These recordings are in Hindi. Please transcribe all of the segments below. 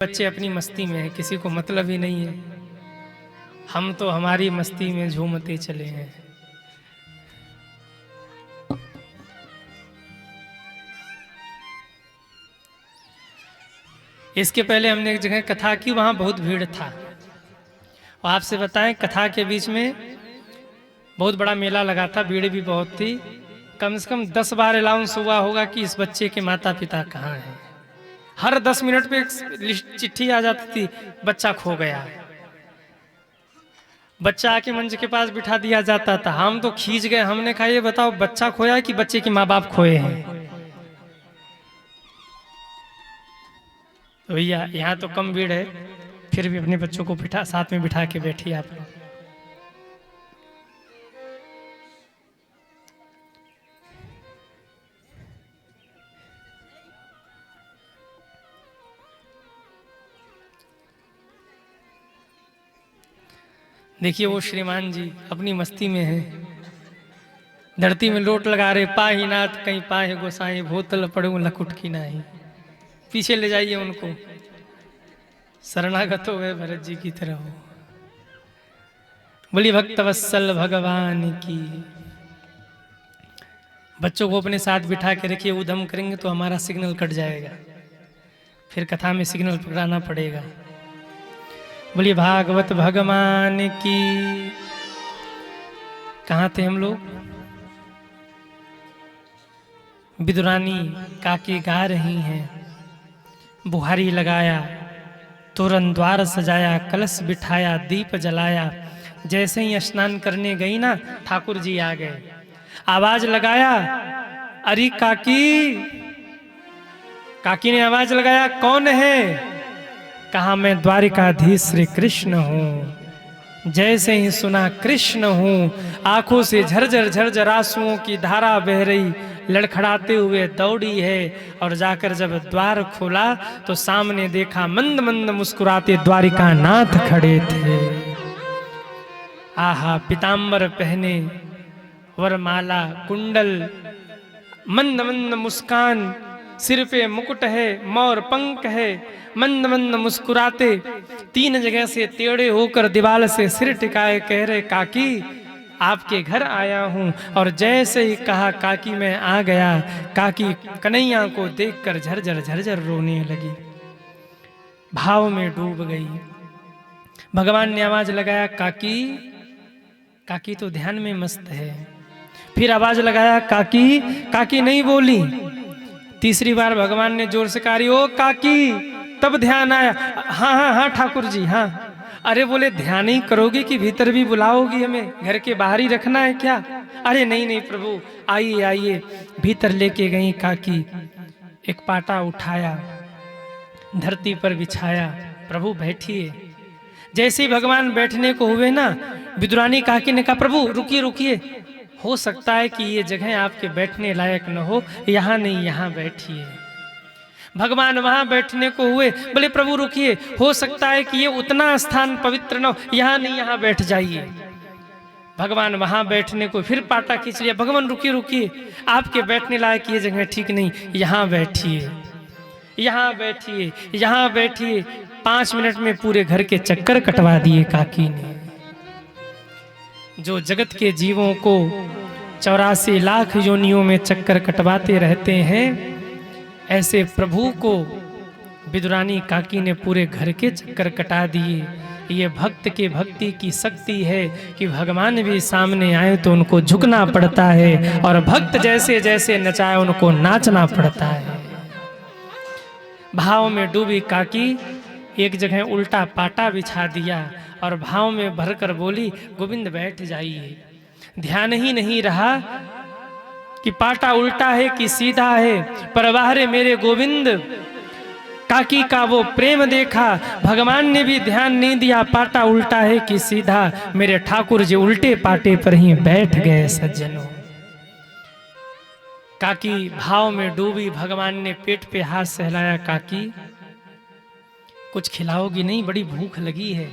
बच्चे अपनी मस्ती में हैं, किसी को मतलब ही नहीं है। हम तो हमारी मस्ती में झूमते चले हैं। इसके पहले हमने एक जगह कथा की, वहां बहुत भीड़ था। और आपसे बताएं, कथा के बीच में बहुत बड़ा मेला लगा था, भीड़ भी बहुत थी। कम से कम 10 बार अनाउंस हुआ होगा कि इस बच्चे के माता पिता कहाँ हैं। हर 10 मिनट पे एक चिट्ठी आ जाती थी, बच्चा खो गया। बच्चा आके मंच के पास बिठा दिया जाता था। हम तो खींच गए, हमने कहा ये बताओ बच्चा खोया कि बच्चे के माँ बाप खोए हैं। तो भैया यहाँ तो कम भीड़ है, फिर भी अपने बच्चों को बिठा साथ में बिठा के बैठिए आप लोग। देखिए वो श्रीमान जी अपनी मस्ती में है, धरती में लोट लगा रहे, पाही नाथ कहीं पाहे गोसाई, भूतल पड़ू लकुट की नाही। पीछे ले जाइए उनको, शरणागत हो गए भरत जी की तरह हो। बोली भक्त वत्सल भगवान की। बच्चों को अपने साथ बिठा के रखिए, उधम करेंगे तो हमारा सिग्नल कट जाएगा, फिर कथा में सिग्नल पकड़ाना पड़ेगा। बोलिए भागवत भगवान की। कहाँ थे हम लोग? विदुरानी काके गा रही हैं। बुहारी लगाया, तोरण द्वार सजाया, कलश बिठाया, दीप जलाया। जैसे ही स्नान करने गई ना, ठाकुर जी आ गए। आवाज लगाया, अरे काकी। काकी ने आवाज लगाया, कौन है? कहा मैं द्वारिकाधीश श्री कृष्ण हूं। जैसे ही सुना कृष्ण हूं, आंखों से झरझर झरझर आंसुओं की धारा बह रही, लड़खड़ाते हुए दौड़ी है। और जाकर जब द्वार खोला तो सामने देखा मंद मंद मुस्कुराते द्वारिका नाथ खड़े थे। आहा, पीताम्बर पहने, वरमाला, कुंडल, मंद मंद मुस्कान, सिर पे मुकुट है, मोर पंख है, मंद मंद मुस्कुराते, 3 जगह से टेढ़े होकर दीवार से सिर टिकाए कह रहे, काकी आपके घर आया हूं। और जैसे ही कहा काकी मैं आ गया, काकी कन्हैया को देखकर झरझर झरझर रोने लगी, भाव में डूब गई। भगवान ने आवाज लगाया, काकी। काकी तो ध्यान में मस्त है। फिर आवाज लगाया, काकी। काकी नहीं बोली। तीसरी बार भगवान ने जोर से कहा, ओ काकी। तब ध्यान आया, हाँ हाँ हाँ ठाकुर जी हाँ। अरे बोले ध्यान ही करोगी कि भीतर भी बुलाओगी हमें? घर के बाहर ही रखना है क्या? अरे नहीं नहीं प्रभु, आइए आइए। भीतर लेके गई काकी। एक पाटा उठाया, धरती पर बिछाया, प्रभु बैठिए। जैसे ही भगवान बैठने को हुए ना, विदुरानी काकी ने कहा, प्रभु रुकिए रुकिए, हो सकता है कि ये जगह आपके बैठने लायक न हो, यहाँ नहीं यहाँ बैठिए। भगवान वहां बैठने को हुए, बोले प्रभु रुकिए, हो सकता है कि ये उतना स्थान पवित्र न हो, यहाँ नहीं यहाँ बैठ जाइए। भगवान वहां बैठने को फिर पाटा खींच लिया, भगवान रुकिए रुकिए, आपके बैठने लायक ये जगह ठीक नहीं, यहाँ बैठिए, यहाँ बैठिए, यहाँ बैठिए। 5 मिनट में पूरे घर के चक्कर कटवा दिए काकी ने। जो जगत के जीवों को 84 लाख योनियों में चक्कर कटवाते रहते हैं, ऐसे प्रभु को विदुरानी काकी ने पूरे घर के चक्कर कटा दिए। ये भक्त के भक्ति की शक्ति है कि भगवान भी सामने आए तो उनको झुकना पड़ता है, और भक्त जैसे जैसे नचाए उनको नाचना पड़ता है। भाव में डूबी काकी एक जगह उल्टा पाटा बिछा दिया और भाव में भरकर बोली, गोविंद बैठ जाइए। ध्यान ही नहीं रहा कि पाटा उल्टा है कि सीधा है, पर बाहरे मेरे गोविंद। काकी का वो प्रेम देखा, भगवान ने भी ध्यान नहीं दिया पाटा उल्टा है कि सीधा, मेरे ठाकुर जी उल्टे पाटे पर ही बैठ गए सज्जनों। काकी भाव में डूबी, भगवान ने पेट पे हाथ सहलाया, काकी कुछ खिलाओगी नहीं? बड़ी भूख लगी है।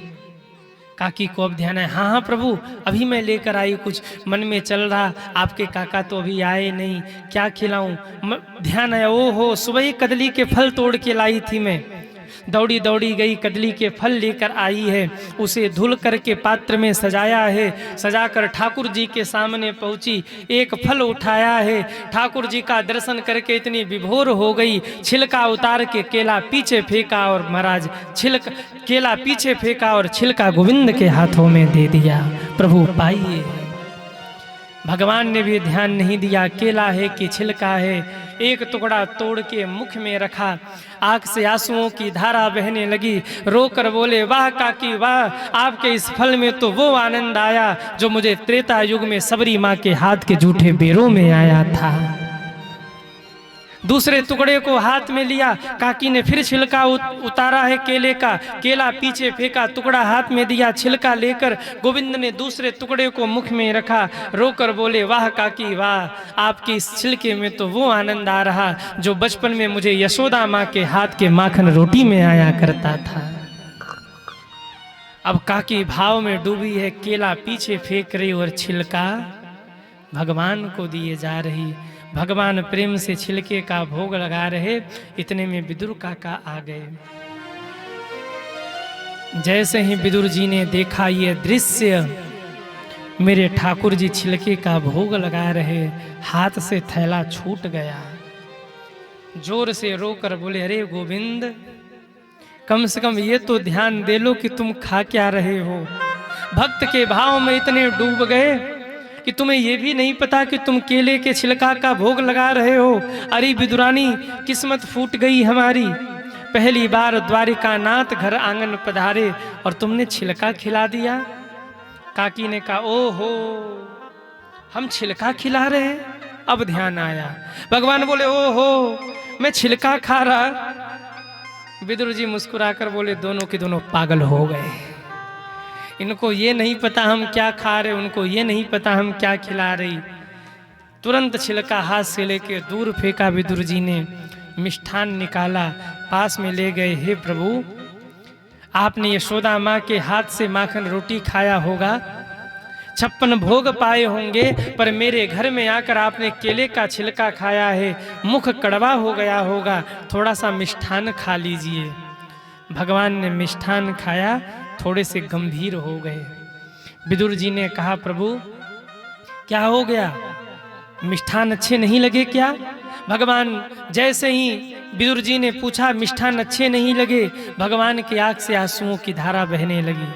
काकी को अब ध्यान है, हाँ हाँ प्रभु अभी मैं लेकर आई, कुछ मन में चल रहा, आपके काका तो अभी आए नहीं, क्या खिलाऊं? ध्यान है, ओ हो सुबह ही कदली के फल तोड़ के लाई थी मैं, दौड़ी दौड़ी गई, कदली के फल लेकर आई है, उसे धुल करके पात्र में सजाया है, सजाकर ठाकुर जी के सामने पहुंची, एक फल उठाया है, ठाकुर जी का दर्शन करके इतनी विभोर हो गई, छिलका उतार के केला पीछे फेंका और महाराज केला पीछे फेंका और छिलका गोविंद के हाथों में दे दिया। प्रभु पाइए, भगवान ने भी ध्यान नहीं दिया केला है कि छिलका है, एक टुकड़ा तोड़ के मुख में रखा, आंख से आंसुओं की धारा बहने लगी, रोकर बोले वाह काकी वाह, आपके इस फल में तो वो आनंद आया जो मुझे त्रेता युग में सबरी माँ के हाथ के जूठे बेरों में आया था। दूसरे टुकड़े को हाथ में लिया, काकी ने फिर छिलका उतारा है केले का, केला पीछे फेंका, टुकड़ा हाथ में दिया, छिलका लेकर गोविंद ने दूसरे टुकड़े को मुख में रखा, रोकर बोले वाह काकी वाह, आपके इस छिलके में तो वो आनंद आ रहा जो बचपन में मुझे यशोदा माँ के हाथ के माखन रोटी में आया करता था। अब काकी भाव में डूबी है, केला पीछे फेंक रही और छिलका भगवान को दिए जा रही। भगवान प्रेम से छिलके का भोग लगा रहे, इतने में विदुर काका आ गए। जैसे ही विदुर जी ने देखा ये दृश्य, मेरे ठाकुर जी छिलके का भोग लगा रहे, हाथ से थैला छूट गया, जोर से रोकर बोले अरे गोविंद, कम से कम ये तो ध्यान दे लो कि तुम खा क्या रहे हो। भक्त के भाव में इतने डूब गए कि तुम्हें यह भी नहीं पता कि तुम केले के छिलका का भोग लगा रहे हो। अरे विदुरानी, किस्मत फूट गई हमारी, पहली बार द्वारिका नाथ घर आंगन पधारे और तुमने छिलका खिला दिया। काकी ने कहा ओहो, हम छिलका खिला रहे। अब ध्यान आया, भगवान बोले ओहो, मैं छिलका खा रहा। विदुर जी मुस्कुराकर बोले दोनों के दोनों पागल हो गए, इनको ये नहीं पता हम क्या खा रहे, उनको ये नहीं पता हम क्या खिला रही। तुरंत छिलका हाथ से लेके दूर फेंका विदुर जी ने, मिष्ठान निकाला, पास में ले गए। हे प्रभु, आपने यशोदा माँ के हाथ से माखन रोटी खाया होगा, 56 भोग पाए होंगे, पर मेरे घर में आकर आपने केले का छिलका खाया है, मुख कड़वा हो गया होगा, थोड़ा सा मिष्ठान खा लीजिए। भगवान ने मिष्ठान खाया, थोड़े से गंभीर हो गए। विदुर जी ने कहा प्रभु क्या हो गया, मिष्ठान अच्छे नहीं लगे क्या? भगवान जैसे ही विदुर जी ने पूछा मिष्ठान अच्छे नहीं लगे, भगवान की आंख से आंसुओं की धारा बहने लगी।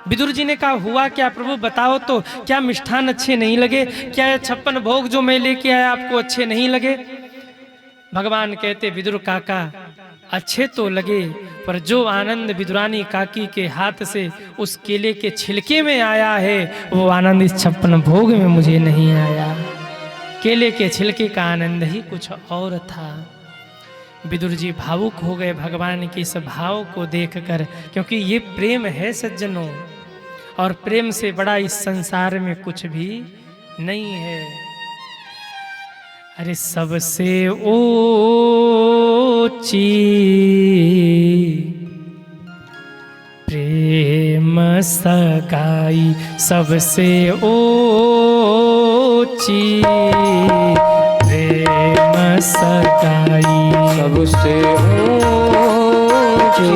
विदुर जी ने कहा हुआ क्या प्रभु, बताओ तो, क्या मिष्ठान अच्छे नहीं लगे? क्या ये 56 भोग जो मैं लेके आया आपको अच्छे नहीं लगे? भगवान कहते विदुर काका अच्छे तो लगे, पर जो आनंद विदुरानी काकी के हाथ से उस केले के छिलके में आया है, वो आनंद इस 56 भोग में मुझे नहीं आया। केले के छिलके का आनंद ही कुछ और था। विदुर जी भावुक हो गए भगवान के इस भाव को देखकर, क्योंकि ये प्रेम है सज्जनों, और प्रेम से बड़ा इस संसार में कुछ भी नहीं है। अरे सबसे ऊंची प्रेम सगाई, सबसे ऊंची प्रेम सगाई, सबसे ऊंची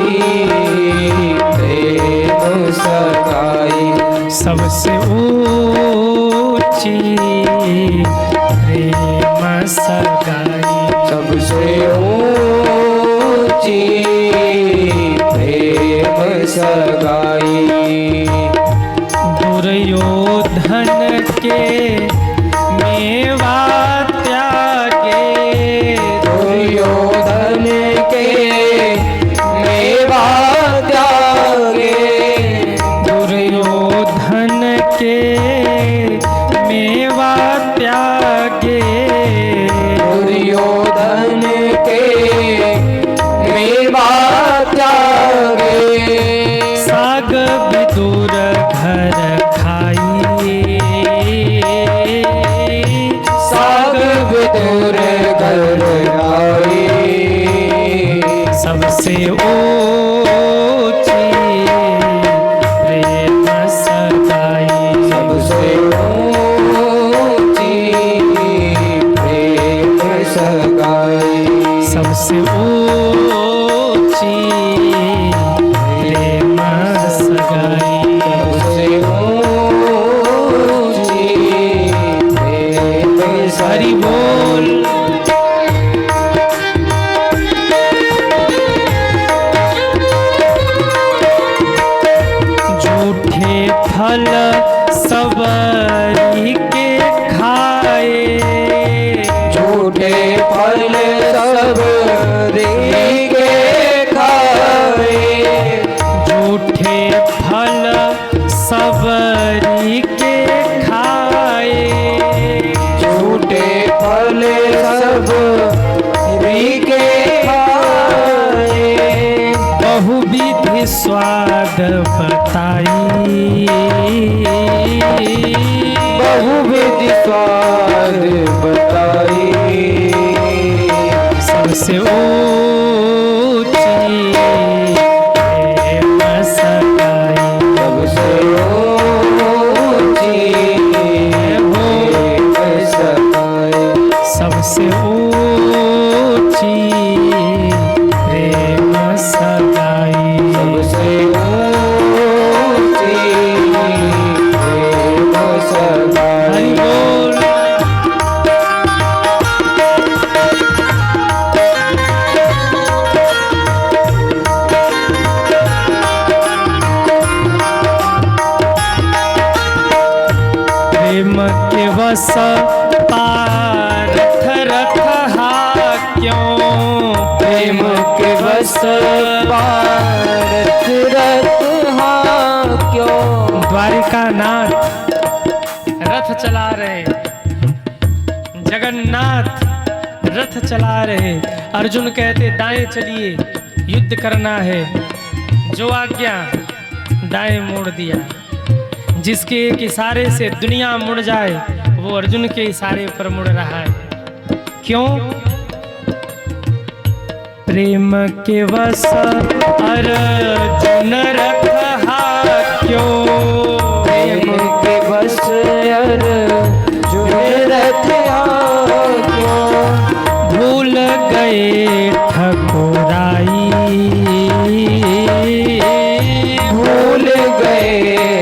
प्रेम सगाई, सबसे ऊंची प्रेम सगाई, सबसे ऊंची प्रेम सगाई। दुर्योधन के मेवा त्यागे, दुर्योधन के मेवा त्यागे, दुर्योधन के मेवा त्यागे, दुर्योधन के मेवा त्यागे, सागर फल सबरी के खाए, झूठे फल सब के खाए, झूठे फल सबरी के खाए, झूठे फल सब के खाए, बहुविधि स्वाद बताई, बहुविधि स्वाद बताई, सबसे ऊंची प्रेम सगाई, सबसे ऊंची प्रेम सगाई, सबसे ऊंची प्रेम सगाई, सबसे ऊंची प्रेम सगाई। हरि बोल। प्रेम के वश पारथ रथ हा क्यों, प्रेम के बस पारथ रथ हाँ क्यों, द्वारिका नाथ रथ चला रहे, जगन्नाथ रथ चला रहे। अर्जुन कहते दाएं चलिए, युद्ध करना है। जो आज्ञा, दाएं मोड़ दिया। जिसके एक इशारे से दुनिया मुड़ जाए, वो अर्जुन के इशारे पर मुड़ रहा है। क्यों? प्रेम के वश अर्जुन रथ हा क्यों, प्रेम के बस अर्जुन रथ हाँ क्यों, भूल गए ठकुराई, भूल गए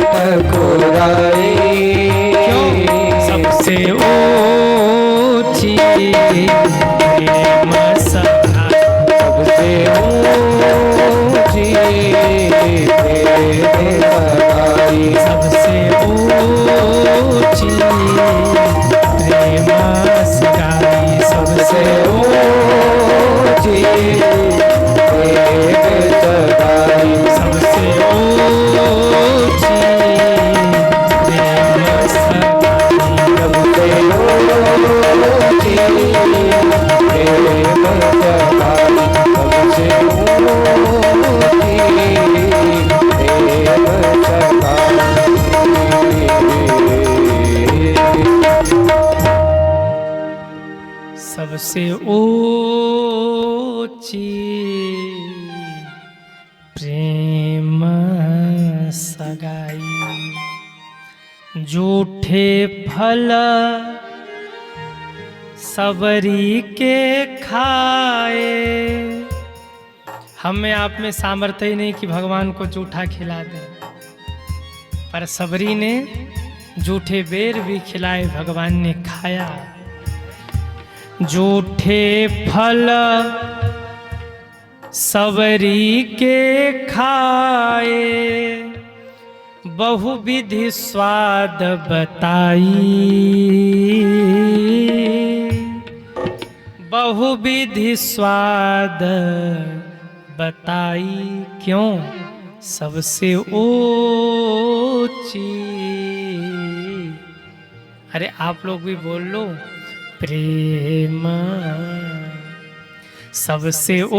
ठकुराई, सबसे ऊंची प्रेम सगाई, सबसे ऊंची प्रेम सगाई, सबसे ऊंची प्रेम सगाई, सबसे ऊंची प्रेम सगाई, सबसे ऊंची प्रेम सगाई, सबसे ऊंची प्रेम सगाई, सबसे ऊंची प्रेम सगाई। सबसे ऊंची प्रेम सगाई, झूठे फल सबरी के खाए। हम में आप में सामर्थ्य ही नहीं कि भगवान को जूठा खिला दें, पर सबरी ने जूठे बेर भी खिलाए, भगवान ने खाया। जूठे फल सबरी के खाए, बहुविधि स्वाद बताई, बहुविधि स्वाद बताई, क्यों? सबसे ऊंची। अरे आप लोग भी बोल लो, प्रेम सबसे ऊंची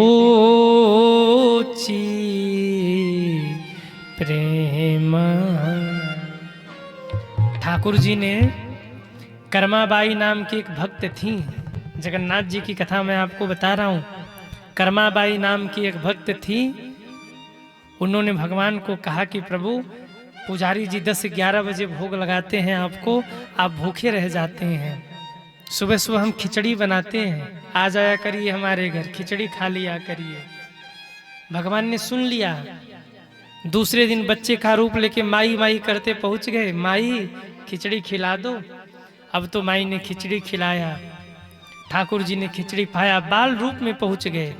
प्रेम। ठाकुर जी ने, कर्माबाई नाम की एक भक्त थी, जगन्नाथ जी की कथा मैं आपको बता रहा हूँ। कर्माबाई नाम की एक भक्त थी। उन्होंने भगवान को कहा कि प्रभु, पुजारी जी 10-11 बजे भोग लगाते हैं आपको, आप भूखे रह जाते हैं। सुबह सुबह हम खिचड़ी बनाते हैं, आ जाया करिए हमारे घर, खिचड़ी खा लिया करिए। भगवान ने सुन लिया। दूसरे दिन बच्चे का रूप लेके माई माई करते पहुंच गए, माई खिचड़ी खिला दो। अब तो माई ने खिचड़ी खिलाया, ठाकुर जी ने खिचड़ी खाया, बाल रूप में पहुंच गए।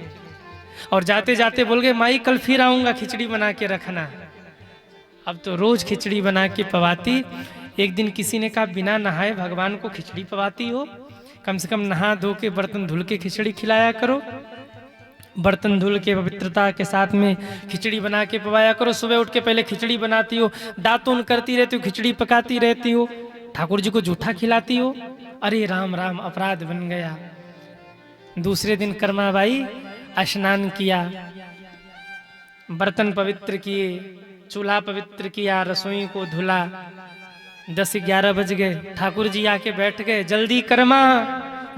और जाते जाते बोल गए, माई कल फिर आऊंगा, खिचड़ी बना के रखना। अब तो रोज खिचड़ी बना के पवाती। एक दिन किसी ने कहा बिना नहाए भगवान को खिचड़ी पवाती हो, कम से कम नहा धो के बर्तन धुल के खिचड़ी खिलाया करो। बर्तन धुल के पवित्रता के साथ में खिचड़ी बना के पवाया करो। सुबह उठ के पहले खिचड़ी बनाती हो, दातून करती रहती हो, खिचड़ी पकाती रहती हो, ठाकुर जी को जूठा खिलाती हो। अरे राम राम, अपराध बन गया। दूसरे दिन कर्माबाई स्नान किया, बर्तन पवित्र किए, चूल्हा पवित्र किया, रसोई को धुला। 10-11 बज गए, ठाकुर जी आके बैठ गए। जल्दी कर्मा,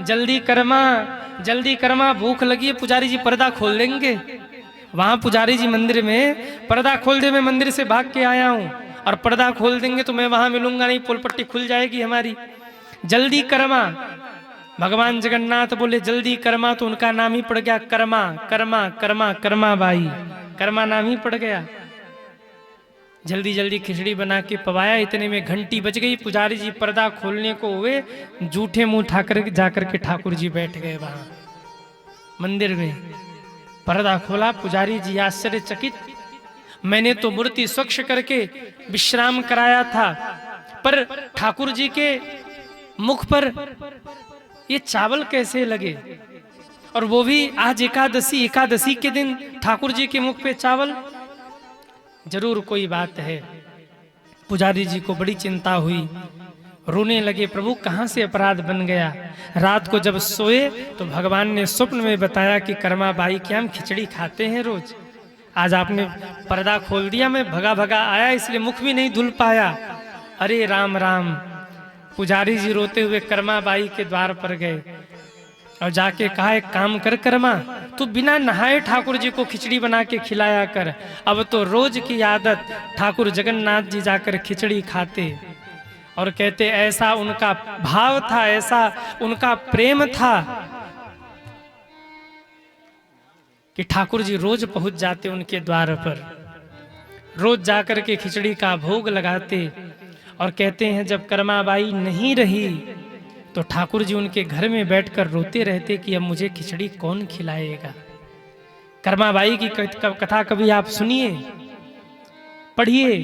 जल्दी कर्मा, जल्दी कर्मा, भूख लगी है। पुजारी जी पर्दा खोल देंगे। वहां पुजारी जी मंदिर में पर्दा खोल दे, मैं मंदिर से भाग के आया हूं, और पर्दा खोल देंगे तो मैं वहां मिलूंगा नहीं, पोल पट्टी खुल जाएगी हमारी। जल्दी कर्मा। भगवान जगन्नाथ बोले जल्दी कर्मा, तो उनका नाम ही पड़ गया कर्मा। कर्मा कर्मा कर्मा बाई, कर्मा नाम ही पड़ गया। जल्दी जल्दी खिचड़ी बना के पवाया। इतने में घंटी बज गई। पुजारी जी पर्दा खोलने को हुए, जूठे मुंह ठाकर जाकर के ठाकुर जी बैठ गए वहां मंदिर में। पर्दा खोला, पुजारी जी आश्चर्यचकित, मैंने तो मूर्ति स्वच्छ करके विश्राम कराया था, पर ठाकुर जी के मुख पर ये चावल कैसे लगे, और वो भी आज एकादशी, एकादशी के दिन ठाकुर जी के मुख पे चावल। जरूर कोई बात है। पुजारी जी को बड़ी चिंता हुई, रोने लगे, प्रभु कहाँ से अपराध बन गया। रात को जब सोए तो भगवान ने स्वप्न में बताया कि कर्मा बाई क्या हम खिचड़ी खाते हैं रोज, आज आपने पर्दा खोल दिया, मैं भगा भगा आया इसलिए मुख भी नहीं धुल पाया। अरे राम राम। पुजारी जी रोते हुए कर्मा बाई के द्वार पर गए और जाके कहा एक काम कर कर्मा, तू बिना नहाए ठाकुर जी को खिचड़ी बना के खिलाया कर। अब तो रोज की आदत, ठाकुर जगन्नाथ जी जाकर खिचड़ी खाते, और कहते ऐसा उनका भाव था, ऐसा उनका प्रेम था कि ठाकुर जी रोज पहुंच जाते उनके द्वार पर, रोज जाकर के खिचड़ी का भोग लगाते। और कहते हैं जब कर्माबाई नहीं रही तो ठाकुर जी उनके घर में बैठकर रोते रहते कि अब मुझे खिचड़ी कौन खिलाएगा। कर्माबाई की कथा कभी आप सुनिए, पढ़िए,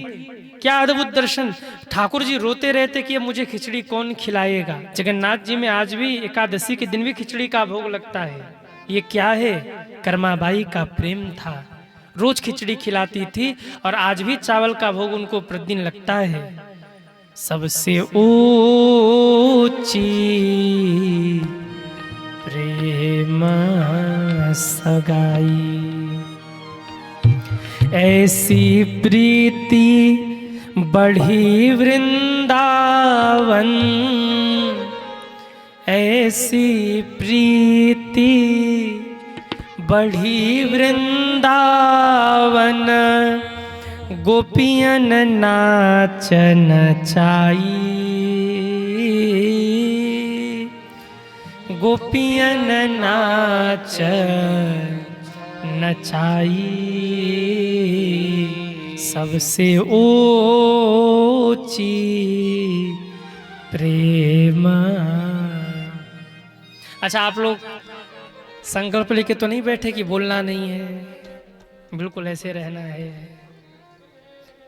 क्या अद्भुत दर्शन। ठाकुर जी रोते रहते कि अब मुझे खिचड़ी कौन खिलाएगा। जगन्नाथ जी में आज भी एकादशी के दिन भी खिचड़ी का भोग लगता है। ये क्या है? कर्माबाई का प्रेम था, रोज खिचड़ी खिलाती थी, और आज भी चावल का भोग उनको प्रतिदिन लगता है। सबसे ऊंची प्रेम सगाई, ऐसी प्रीति बढ़ी वृंदावन, ऐसी प्रीति बढ़ी वृंदावन, गोपियन नाच नचाई, गोपियन नाच नचाई, सबसे ऊंची प्रेम। अच्छा, आप लोग संकल्प लेके तो नहीं बैठे कि बोलना नहीं है, बिल्कुल ऐसे रहना है।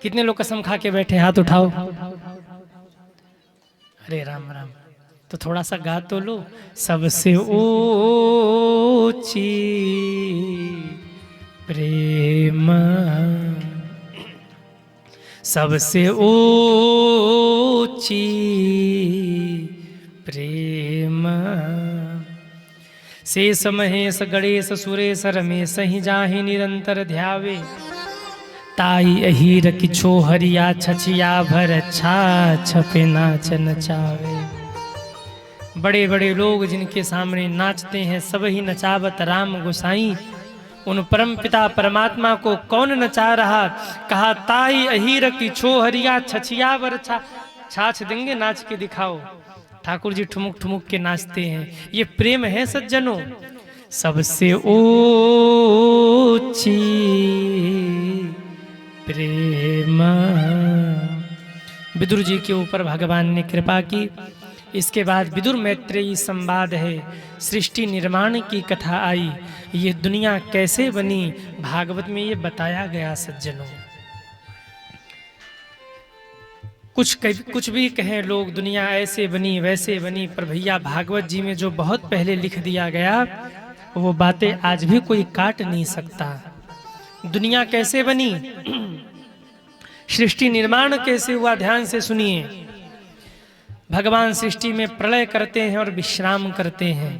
कितने लोग कसम खा के बैठे? हाथ उठाओ। अरे राम राम, तो थोड़ा सा गा तो लो। सबसे ऊंची प्रेम, सबसे ऊंची प्रेम, शेष महेश गणेश सुरेश रमेश ही जाहि निरंतर ध्यावे, ताई अहीर किछो हरिया छछिया भर छा छपे नाच नचावे। बड़े बड़े लोग जिनके सामने नाचते हैं सब ही नचावत राम गोसाई, उन परम पिता परमात्मा को कौन नचा रहा? कहा ताई अहीर किछो हरिया छछिया भर छा, छाछ देंगे नाच के दिखाओ। ठाकुर जी ठुमुक ठुमुक के नाचते हैं। ये प्रेम है सज्जनों। सबसे ऊंची प्रेम। विदुर जी के ऊपर भगवान ने कृपा की। इसके बाद विदुर मैत्रेयी संवाद है, सृष्टि निर्माण की कथा आई। ये दुनिया कैसे बनी भागवत में ये बताया गया सज्जनों। कुछ भी कहें लोग, दुनिया ऐसे बनी वैसे बनी, पर भैया भागवत जी में जो बहुत पहले लिख दिया गया वो बातें आज भी कोई काट नहीं सकता। दुनिया कैसे बनी, सृष्टि निर्माण कैसे हुआ, ध्यान से सुनिए। भगवान सृष्टि में प्रलय करते हैं और विश्राम करते हैं।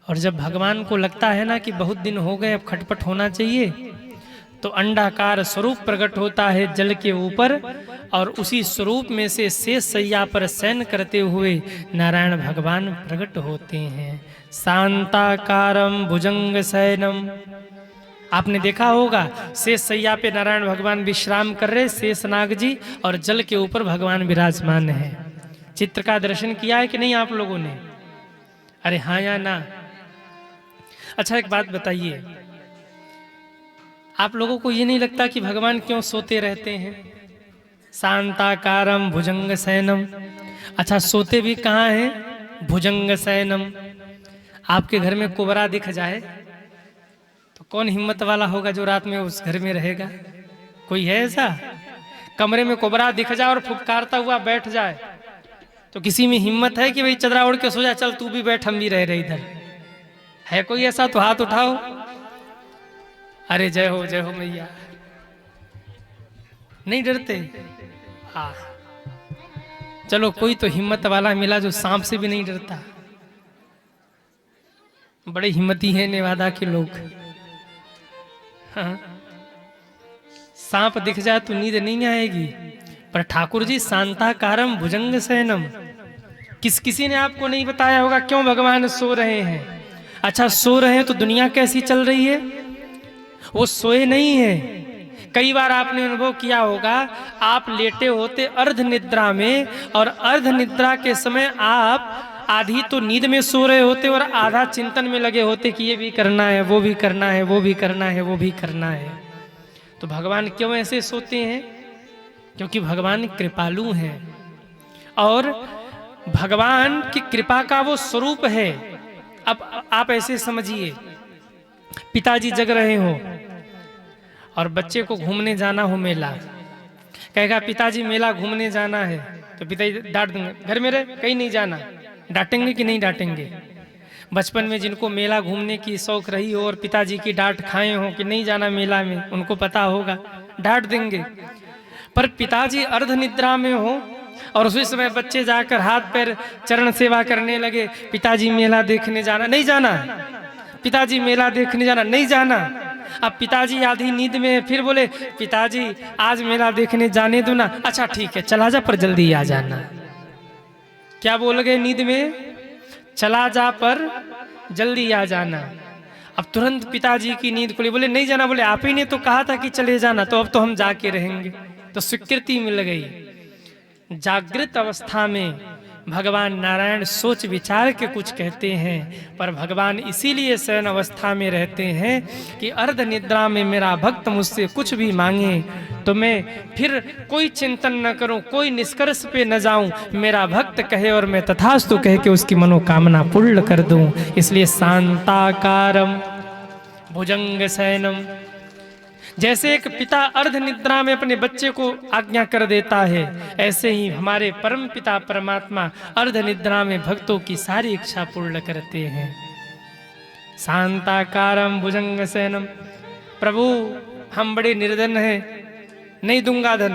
और जब भगवान को लगता है ना कि बहुत दिन हो गए, अब खटपट होना चाहिए, तो अंडाकार स्वरूप प्रकट होता है जल के ऊपर, और उसी स्वरूप में से शेष सैया पर शयन करते हुए नारायण भगवान प्रकट होते हैं। शांताकारम भुजंग शयनम, आपने देखा होगा शेष सैया पे नारायण भगवान विश्राम कर रहे, शेषनाग जी, और जल के ऊपर भगवान विराजमान है। चित्र का दर्शन किया है कि नहीं आप लोगों ने? अरे हाँ या ना? अच्छा एक बात बताइए, आप लोगों को ये नहीं लगता कि भगवान क्यों सोते रहते हैं? शांताकारम भुजंग शयनम, अच्छा सोते भी कहाँ हैं? भुजंग शयनम। आपके घर में कोबरा दिख जाए तो कौन हिम्मत वाला होगा जो रात में उस घर में रहेगा? कोई है ऐसा? कमरे में कोबरा दिख जाए और फुफकारता हुआ बैठ जाए तो किसी में हिम्मत है कि भाई चदरा ओढ़ के सो जा, चल तू भी बैठ, हम भी रह रहे इधर? है कोई ऐसा? तो हाथ उठाओ। अरे जय हो मैया। नहीं डरते? हाँ, चलो कोई तो हिम्मत वाला मिला जो सांप से भी नहीं डरता। बड़े हिम्मती हैं नेवादा के लोग। हाँ, सांप दिख जाए तो नींद नहीं आएगी, पर ठाकुर जी शांताकारम भुजंग शयनम, किसी ने आपको नहीं बताया होगा क्यों भगवान सो रहे हैं? अच्छा सो रहे हैं तो दुनिया कैसी चल रही है? वो सोए नहीं है। कई बार आपने अनुभव किया होगा, आप लेटे होते अर्ध निद्रा में, और अर्ध निद्रा के समय आप आधी तो नींद में सो रहे होते और आधा चिंतन में लगे होते कि ये भी करना है, वो भी करना है, वो भी करना है, वो भी करना है। तो भगवान क्यों ऐसे सोते हैं? क्योंकि भगवान कृपालु हैं, और भगवान की कृपा का वो स्वरूप है। अब आप ऐसे समझिए, पिताजी जग रहे हो और बच्चे को घूमने जाना हो मेला, कहेगा पिताजी मेला घूमने जाना है, तो पिताजी डांट देंगे, घर में रहे, कहीं नहीं जाना। डांटेंगे कि नहीं डांटेंगे? बचपन में जिनको मेला घूमने की शौक रही हो और पिताजी की डांट खाए हो कि नहीं जाना मेला में, उनको पता होगा, डांट देंगे। पर पिताजी अर्ध निद्रा में हो और उसी समय बच्चे जाकर हाथ पैर चरण सेवा करने लगे, पिताजी मेला देखने जाना, नहीं जाना, पिताजी मेला देखने जाना, नहीं जाना। अब पिताजी आधी नींद में फिर बोले, पिताजी आज मेला देखने जाने दो ना, अच्छा ठीक है चला जा पर जल्दी आ जाना। क्या बोल गए नींद में? चला जा पर जल्दी आ जाना। अब तुरंत पिताजी की नींद खुली, बोले नहीं जाना, बोले आप ही ने तो कहा था कि चले जाना, तो अब तो हम जाके रहेंगे। तो स्वीकृति मिल गई। जागृत अवस्था में भगवान नारायण सोच विचार के कुछ कहते हैं, पर भगवान इसीलिए शयन अवस्था में रहते हैं कि अर्ध निद्रा में मेरा भक्त मुझसे कुछ भी मांगे तो मैं फिर कोई चिंतन न करूं, कोई निष्कर्ष पे न जाऊं, मेरा भक्त कहे और मैं तथास्तु कह के उसकी मनोकामना पूर्ण कर दूं। इसलिए शांताकारम भुजंग शयनम। जैसे एक पिता अर्ध निद्रा में अपने बच्चे को आज्ञा कर देता है, ऐसे ही हमारे परम पिता परमात्मा अर्ध निद्रा में भक्तों की सारी इच्छा पूर्ण करते हैं। शांताकारम भुजंग शयनम। प्रभु हम बड़े निर्धन हैं, नहीं दूंगा धन,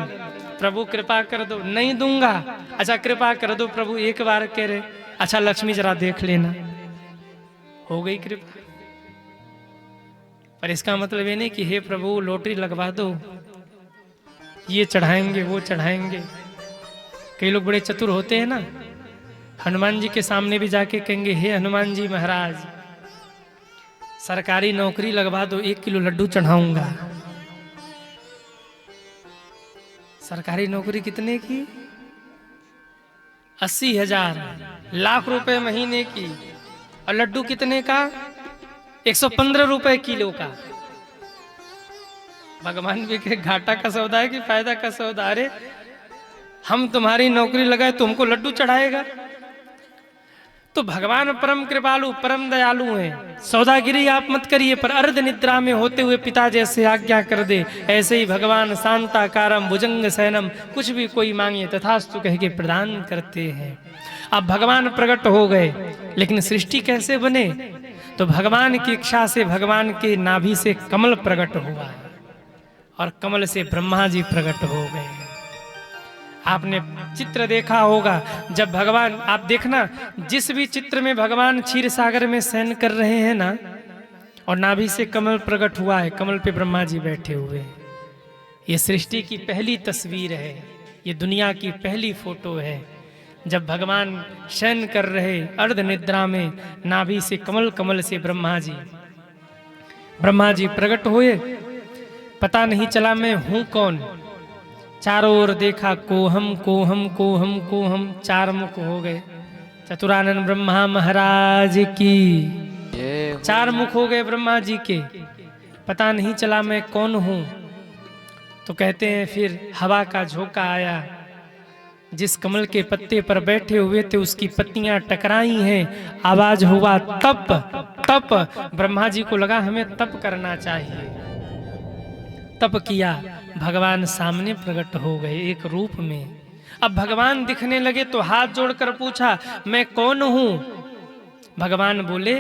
प्रभु कृपा कर दो, नहीं दूंगा, अच्छा कृपा कर दो प्रभु, एक बार कह रहे, अच्छा लक्ष्मी जरा देख लेना, हो गई कृपा। पर इसका मतलब ये नहीं कि हे प्रभु लॉटरी लगवा दो, ये चढ़ाएंगे वो चढ़ाएंगे। कई लोग बड़े चतुर होते हैं ना, हनुमान जी के सामने भी जाके कहेंगे, हे हनुमान जी महाराज सरकारी नौकरी लगवा दो, 1 किलो लड्डू चढ़ाऊंगा। सरकारी नौकरी कितने की? 80,000 लाख रुपए महीने की, और लड्डू कितने का? 115 रुपए किलो का। भगवान भी के घाटा का सौदा है कि फायदा का सौदा? अरे हम तुम्हारी नौकरी लगाए तो हमको लड्डू चढ़ाएगा? तो भगवान परम कृपालु परम दयालु हैं। सौदागिरी आप मत करिए, पर अर्ध निद्रा में होते हुए पिता जैसे आज्ञा कर दे, ऐसे ही भगवान शांताकारम भुजंग सैनम, कुछ भी कोई मांगे तथास्तु कह के प्रदान करते हैं। अब भगवान प्रकट हो गए, लेकिन सृष्टि कैसे बने? तो भगवान की इच्छा से भगवान के नाभि से कमल प्रकट हुआ और कमल से ब्रह्मा जी प्रकट हो गए। आपने चित्र देखा होगा, जब भगवान, आप देखना जिस भी चित्र में भगवान क्षीर सागर में शयन कर रहे हैं ना, और नाभि से कमल प्रकट हुआ है, कमल पे ब्रह्मा जी बैठे हुए हैं। ये सृष्टि की पहली तस्वीर है, ये दुनिया की पहली फोटो है। जब भगवान शयन कर रहे अर्ध निद्रा में, नाभि से कमल, कमल से ब्रह्मा जी प्रकट हुए। पता नहीं चला मैं हूं कौन। चारों ओर देखा, कोहम कोहम कोहम कोहम, चार मुख हो गए। चतुरानन ब्रह्मा महाराज की चार मुख हो गए ब्रह्मा जी के। पता नहीं चला मैं कौन हूं। तो कहते हैं फिर हवा का झोंका आया, जिस कमल के पत्ते पर बैठे हुए थे उसकी पत्तियां टकराई हैं, आवाज हुआ तप तप। ब्रह्मा जी को लगा हमें तप करना चाहिए, तप किया। भगवान सामने प्रकट हो गए एक रूप में। अब भगवान दिखने लगे तो हाथ जोड़कर पूछा, मैं कौन हूं? भगवान बोले,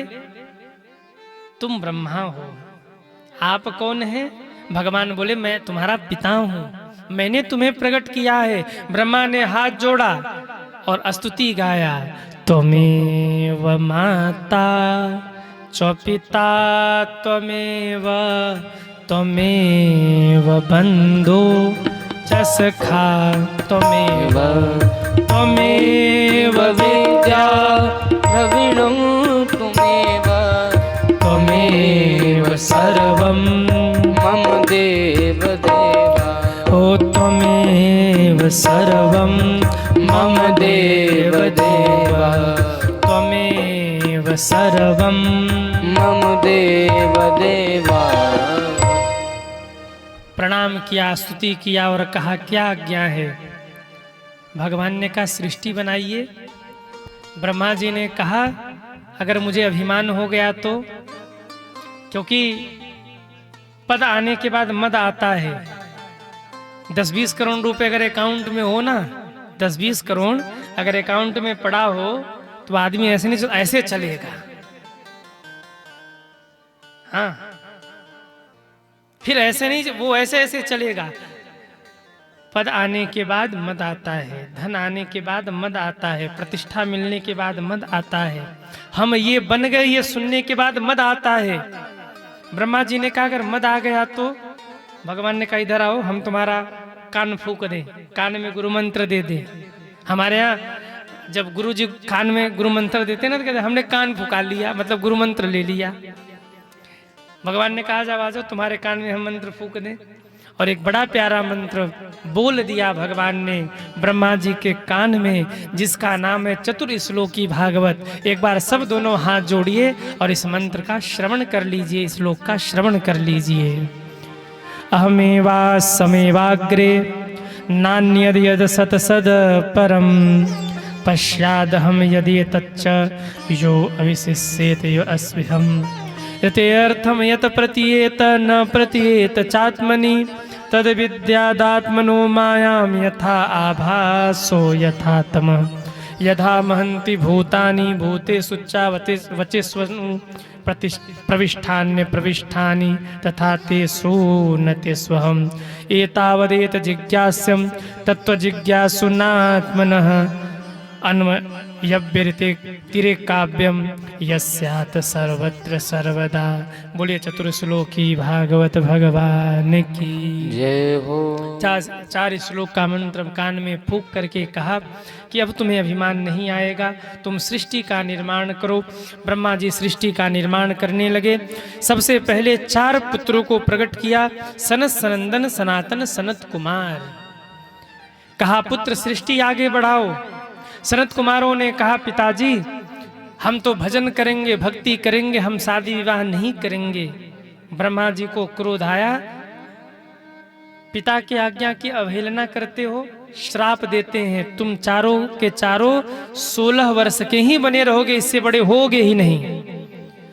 तुम ब्रह्मा हो। आप कौन हैं? भगवान बोले, मैं तुम्हारा पिता हूं, मैंने तुम्हें प्रकट किया है। ब्रह्मा ने हाथ जोड़ा और स्तुति गाया, त्वमेव माता च पिता त्वमेव, त्वमेव बंधु च सखा, त्वमेव त्वमेव विद्या द्रविणं, त्वमेव त्वमेव सर्वं मम देव देवा। ओ त्वमेव सर्वं मम देव देवा, त्वमेव सर्वं मम देव देवा। प्रणाम किया, स्तुति किया और कहा क्या आज्ञा है? भगवान ने कहा सृष्टि बनाइए। ब्रह्मा जी ने कहा अगर मुझे अभिमान हो गया तो, क्योंकि पद आने के बाद मद आता है। 10-20 करोड़ रुपए अगर अकाउंट में हो ना, 10-20 करोड़ अगर अकाउंट में पड़ा हो तो आदमी ऐसे नहीं, ऐसे चलेगा। हाँ, फिर ऐसे नहीं, वो ऐसे ऐसे चलेगा। पद आने के बाद मद आता है, धन आने के बाद मद आता है, प्रतिष्ठा मिलने के बाद मद आता है, हम ये बन गए ये सुनने के बाद मद आता है। ब्रह्मा जी ने कहा अगर मद आ गया तो, भगवान ने कहा इधर आओ, हम तुम्हारा कान फूक दें, कान में गुरु मंत्र दे दे। हमारे यहाँ जब गुरु जी कान में गुरु मंत्र देते ना तो कहते हमने कान फुका लिया, मतलब गुरु मंत्र ले लिया। भगवान ने कहा जाओ तुम्हारे कान में हम मंत्र फूक दें। और एक बड़ा प्यारा मंत्र बोल दिया भगवान ने ब्रह्मा जी के कान में, जिसका नाम है चतुर्श्लोकी भागवत। एक बार सब दोनों हाथ जोड़िए और इस मंत्र का श्रवण कर लीजिए, इस श्लोक का श्रवण कर लीजिए। अहमेवा समेवाग्रे नान्यद यद सत सद परम, पश्चादहम यदि तच्च यो अविशिष्येत यो अस्म्यहम्। यतेऽर्थं यत प्रतीयेत न प्रतीयेत चात्मनि, तद विद्यादात्मनो मायां यथा आभासो यथा तमः। यथा महन्ति भूतानि भूतेषु वचेष्वनु प्रविष्ठान्य प्रविष्ठानि, तथा तेषु न तेष्वहम्। एतावदेत जिज्ञास्यं तत्त्वजिज्ञासुनात्मनः, अन्वयव्यरिते तिरे काव्यम यस्यात् सर्वत्र सर्वदा। बोलिए चतुर्श्लोकी भागवत भगवान की जय हो। चार श्लोक का मंत्र कान में फूंक करके कहा कि अब तुम्हें अभिमान नहीं आएगा, तुम सृष्टि का निर्माण करो। ब्रह्मा जी सृष्टि का निर्माण करने लगे। सबसे पहले 4 पुत्रों को प्रकट किया, सनत सनंदन सनातन सनत कुमार। कहा पुत्र सृष्टि आगे बढ़ाओ। सनत कुमारों ने कहा पिताजी हम तो भजन करेंगे, भक्ति करेंगे, हम शादी विवाह नहीं करेंगे। ब्रह्मा जी को क्रोध आया, पिता की आज्ञा की अवहेलना करते हो, श्राप देते हैं, तुम चारों के चारों 16 वर्ष के ही बने रहोगे, इससे बड़े होगे ही नहीं,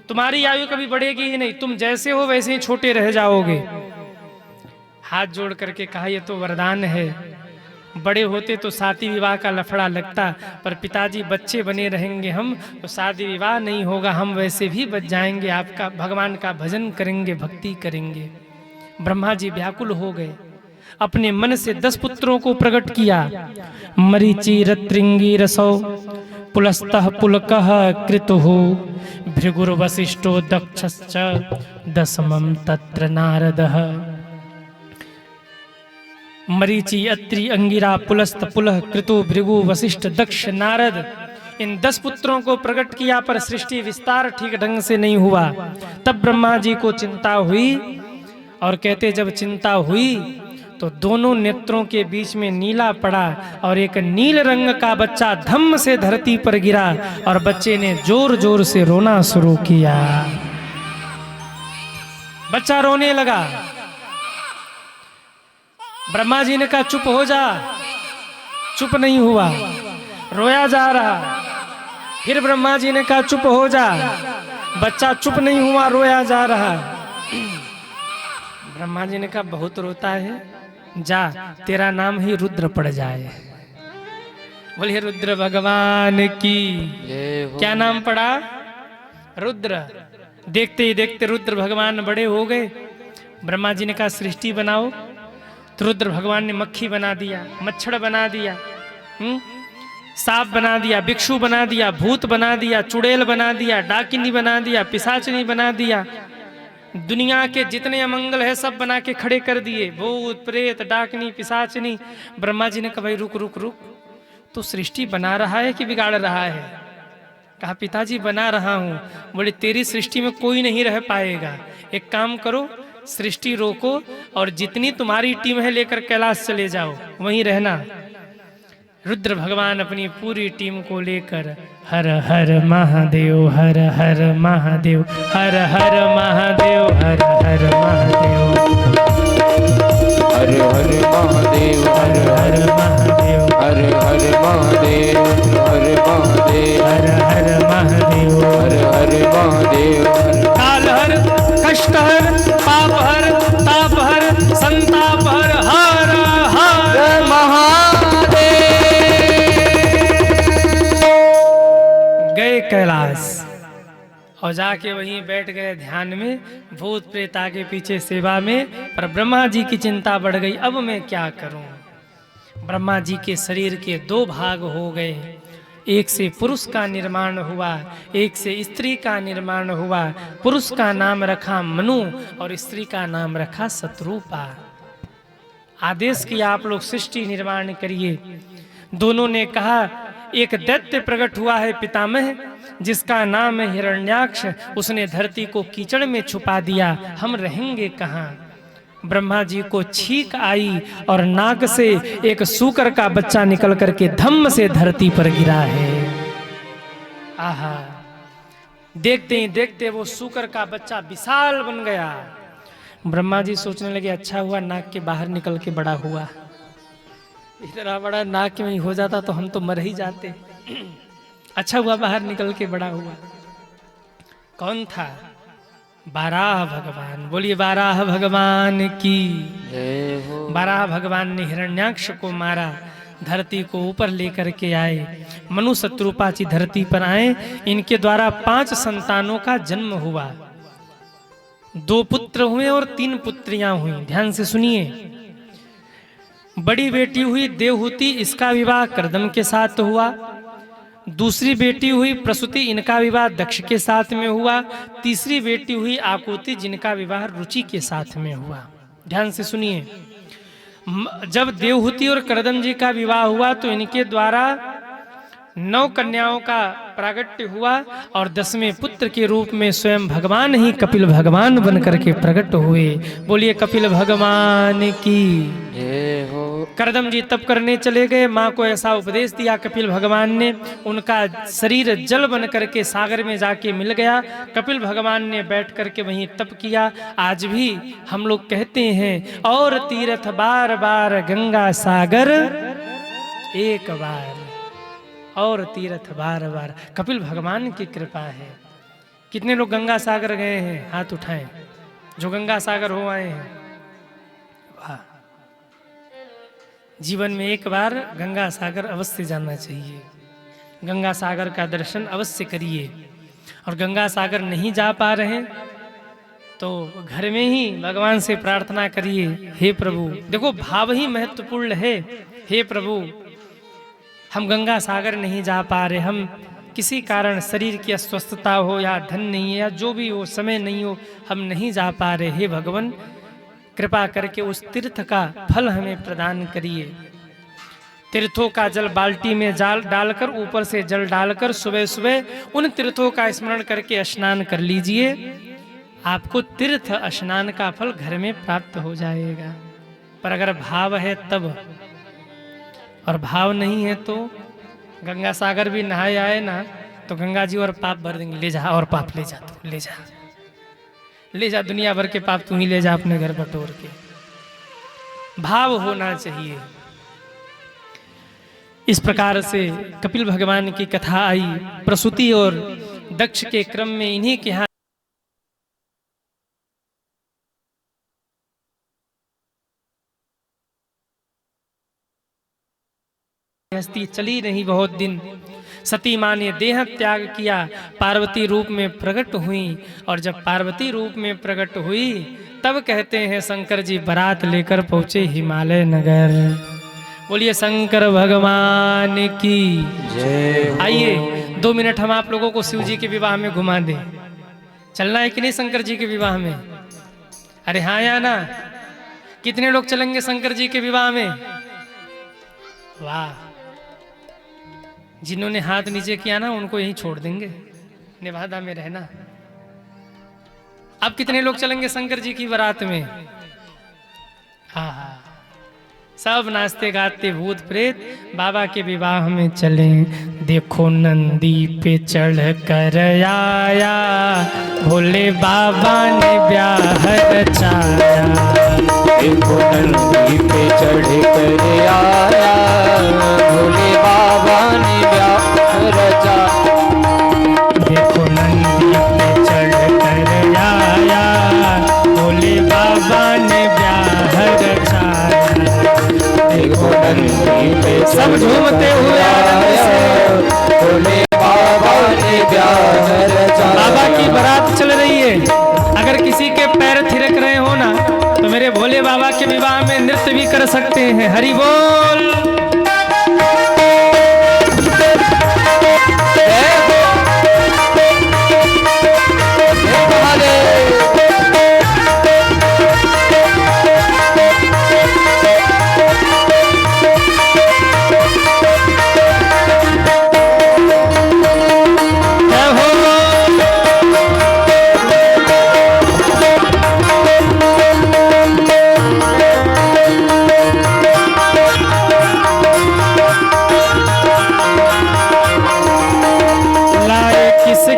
तुम्हारी आयु कभी बढ़ेगी ही नहीं, तुम जैसे हो वैसे ही छोटे रह जाओगे। हाथ जोड़ करके कहा ये तो वरदान है, बड़े होते तो शादी विवाह का लफड़ा लगता, पर पिताजी बच्चे बने रहेंगे हम तो शादी विवाह नहीं होगा, हम वैसे भी बच जाएंगे, आपका भगवान का भजन करेंगे, भक्ति करेंगे। ब्रह्मा जी व्याकुल हो गए, अपने मन से 10 पुत्रों को प्रकट किया। मरीचि रत्रिंगी रसौ पुलस्तः पुलकः कृतुः भृगुर्वसिष्ठो दक्षश्च दशमं तत्र नारदः। मरीचि अत्रि अंगिरा पुलस्त पुलह कृतु भृगु वशिष्ठ दक्ष नारद, इन 10 पुत्रों को प्रकट किया, पर सृष्टि विस्तार ठीक ढंग से नहीं हुआ। तब ब्रह्मा जी को चिंता हुई, और कहते जब चिंता हुई तो दोनों नेत्रों के बीच में नीला पड़ा और एक नील रंग का बच्चा धम्म से धरती पर गिरा और बच्चे ने जोर जोर से रोना शुरू किया। बच्चा रोने लगा। ब्रह्मा जी ने कहा चुप हो जा, चुप नहीं हुआ, रोया जा रहा। फिर ब्रह्मा जी ने कहा चुप हो जा, बच्चा चुप नहीं हुआ, रोया जा रहा। ब्रह्मा जी ने कहा बहुत रोता है, जा तेरा नाम ही रुद्र पड़ जाए। बोलिए रुद्र भगवान की। क्या नाम पड़ा? रुद्र। देखते ही देखते रुद्र भगवान बड़े हो गए। ब्रह्मा जी ने कहा सृष्टि बनाओ, तो रुद्र भगवान ने मक्खी बना दिया, मच्छर बना दिया, सांप बना दिया, भिक्षु बना दिया, भूत बना दिया, चुड़ैल बना दिया, डाकिनी बना दिया, पिशाचनी बना दिया, दुनिया के जितने अमंगल है सब बना के खड़े कर दिए, भूत प्रेत डाकनी पिशाचनी। ब्रह्मा जी ने कहा भाई रुक रुक रुक, तो सृष्टि बना रहा है कि बिगाड़ रहा है? कहा पिताजी बना रहा हूं। बोले तेरी सृष्टि में कोई नहीं रह पाएगा, एक काम करो सृष्टि रोको और जितनी तुम्हारी टीम है लेकर कैलाश चले जाओ, वहीं रहना। रुद्र भगवान अपनी पूरी टीम को लेकर हर हर महादेव, हर हर महादेव, हर हर महादेव, हर हर महादेव, हर हर महादेव, हर हर महादेव, हर हर महादेव, हर महादेव, हर हर महादेव, हर हर महादेव, काल हर, कष्ट हर, पाप हर, ताप हर, संताप हर, हर हर महादेव। गए कैलाश और जाके वहीं बैठ गए ध्यान में, भूत प्रेत आगे पीछे सेवा में। पर ब्रह्मा जी की चिंता बढ़ गई, अब मैं क्या करूं? ब्रह्मा जी के शरीर के 2 भाग हो गए, एक से पुरुष का निर्माण हुआ, एक से स्त्री का निर्माण हुआ। पुरुष का नाम रखा मनु और स्त्री का नाम रखा शत्रुपा। आदेश किया आप लोग सृष्टि निर्माण करिए। दोनों ने कहा एक दैत्य प्रकट हुआ है पितामह, जिसका नाम है हिरण्याक्ष, उसने धरती को कीचड़ में छुपा दिया, हम रहेंगे कहाँ? ब्रह्मा जी को छींक आई और नाक से एक सूकर का बच्चा निकल करके धम्म से धरती पर गिरा है। आहा, देखते ही देखते वो सूकर का बच्चा विशाल बन गया। ब्रह्मा जी सोचने लगे अच्छा हुआ नाक के बाहर निकल के बड़ा हुआ, इतना बड़ा नाक में हो जाता तो हम तो मर ही जाते। अच्छा हुआ बाहर निकल के बड़ा हुआ। कौन था? बाराह भगवान। बोलिए बाराह भगवान की। बाराह भगवान ने हिरण्याक्ष को मारा, धरती को ऊपर लेकर के आए। मनु शत्रुपाची धरती पर आए, इनके द्वारा 5 संतानों का जन्म हुआ। 2 पुत्र हुए और 3 पुत्रियां हुई। ध्यान से सुनिए। बड़ी बेटी हुई देवहूति, इसका विवाह कर्दम के साथ हुआ। दूसरी बेटी हुई प्रसूति, इनका विवाह दक्ष के साथ में हुआ। तीसरी बेटी हुई आकुति, जिनका विवाह रुचि के साथ में हुआ। ध्यान से सुनिए। जब देवहूति और कर्दम जी का विवाह हुआ तो इनके द्वारा 9 कन्याओं का प्रागट्य हुआ और 10वें पुत्र के रूप में स्वयं भगवान ही कपिल भगवान बन करके प्रकट हुए। बोलिए कपिल भगवान की जय हो। करदम जी तप करने चले गए, माँ को ऐसा उपदेश दिया कपिल भगवान ने, उनका शरीर जल बन करके सागर में जाके मिल गया। कपिल भगवान ने बैठ करके वहीं तप किया। आज भी हम लोग कहते हैं और तीर्थ बार बार गंगा सागर एक बार, और तीर्थ बार बार। कपिल भगवान की कृपा है। कितने लोग गंगा सागर गए हैं? हाथ उठाएं जो गंगा सागर हो आए हैं। वाह, जीवन में एक बार गंगा सागर अवश्य जाना चाहिए। गंगा सागर का दर्शन अवश्य करिए। और गंगा सागर नहीं जा पा रहे तो घर में ही भगवान से प्रार्थना करिए, हे प्रभु। देखो भाव ही महत्वपूर्ण है। हे प्रभु, हम गंगा सागर नहीं जा पा रहे, हम किसी कारण शरीर की अस्वस्थता हो या धन नहीं है या जो भी हो, समय नहीं हो, हम नहीं जा पा रहे। हे भगवान, कृपा करके उस तीर्थ का फल हमें प्रदान करिए। तीर्थों का जल बाल्टी में जाल डालकर, ऊपर से जल डालकर सुबह सुबह उन तीर्थों का स्मरण करके स्नान कर लीजिए। आपको तीर्थ स्नान का फल घर में प्राप्त हो जाएगा। पर अगर भाव है तब, और भाव नहीं है तो गंगा सागर भी नहाए आए ना तो गंगा जी और पाप भर देंगे। ले जा और पाप ले जा, तू ले जा, ले जा, दुनिया भर के पाप तू ही ले जा अपने घर बटोर के। भाव होना चाहिए। इस प्रकार से कपिल भगवान की कथा आई। प्रसूति और दक्ष के क्रम में इन्हीं के यहाँ हस्ती चली नहीं बहुत दिन। सती माँ ने देह त्याग किया, पार्वती रूप में प्रकट हुई। और जब पार्वती रूप में प्रकट हुई तब कहते हैं शंकर जी बारात लेकर पहुंचे हिमालय नगर। बोलिए शंकर भगवान की जय। आइए 2 मिनट हम आप लोगों को शिव जी के विवाह में घुमा दें। चलना है कि नहीं शंकर जी के विवाह में? अरे हाँ या ना? कितने लोग चलेंगे शंकर जी के विवाह में? वाह, जिन्होंने हाथ नीचे किया ना उनको यहीं छोड़ देंगे, नेवादा में रहना। अब कितने लोग चलेंगे शंकर जी की बारात में? हाँ हाँ, सब नाचते गाते भूत प्रेत बाबा के विवाह में चले। देखो नंदी पे चढ़ कर आया, भोले बाबा ने ब्याह रचाया। देखो नंदी पे चढ़ कर आया, भोले बाबा ने ब्याह रचा। देखो नंदी पे चढ़ कर आया, भोले बाबा ने ब्याह रचाया। देखो नंदी पे सब झूमते हुए भोले बाबा ने ब्याह रचा। बाबा की बारात चल रही है। अगर किसी के पैर थिरक रहे हो ना तो मेरे भोले बाबा के विवाह में नृत्य भी कर सकते हैं। हरि बोल।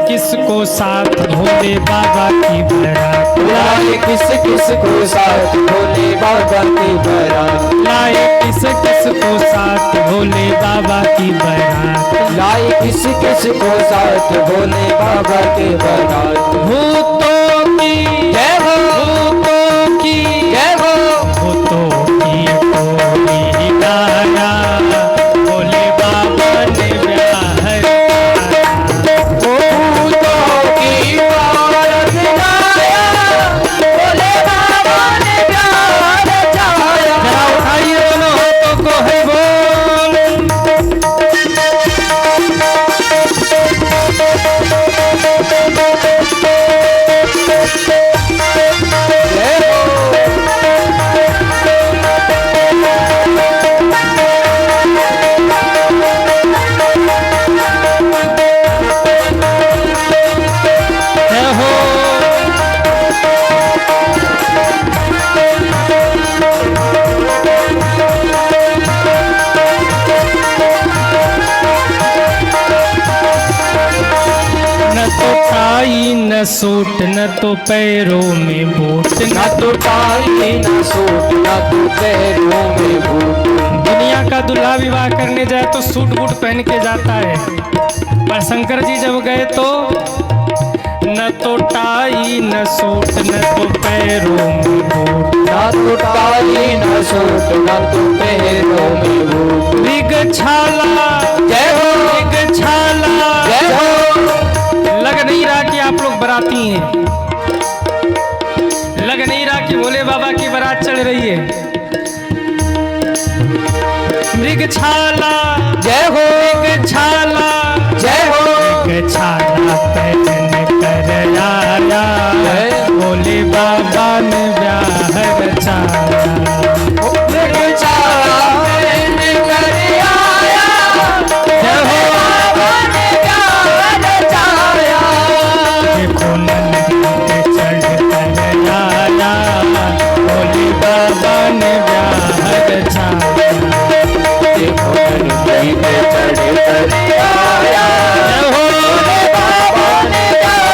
किसको साथ भोले बाबा की बारात लाए, किस किस को साथ भोले बाबा की बारात लाए, किस किस को साथ भोले बाबा की बारात लाए, किस किस को साथ भोले बाबा के बारात। भूतों की जय हो, भूतों की जय हो, भूतों की टोली गाया, भोले बाबा ने ब्याह टाई न सूट न तो पैरों में बूट ना तो टाई ना सूट ना तो पैरों में बूट। दुनिया का दूल्हा विवाह करने जाए तो सूट बूट पहन के जाता है, पर शंकर जी जब गए तो न तो टाई न सूट न तो पैरों में बूट। ना तो टाई ना सूट ना तो पैरों में बूट। मृगछाला जय हो मृगछाला जय हो। लग नहीं रहा कि आप लोग बराती हैं, लग नहीं रहा कि भोले बाबा की बारात चल रही है। मृगछाला जय हो मृगछाला जय हो। मृगछाला पहन कर आया, भोले बाबा ने ब्याह रचाया। मृगछाला पहन कर आया, जय हो बाबा ने ब्याह रचाया। देखो नंदी पे चढ़ कर आया, भोले बाबा ने ब्याह रचाया। देखो नंदी पे चढ़ कर आया, भोले बाबा ने ब्याह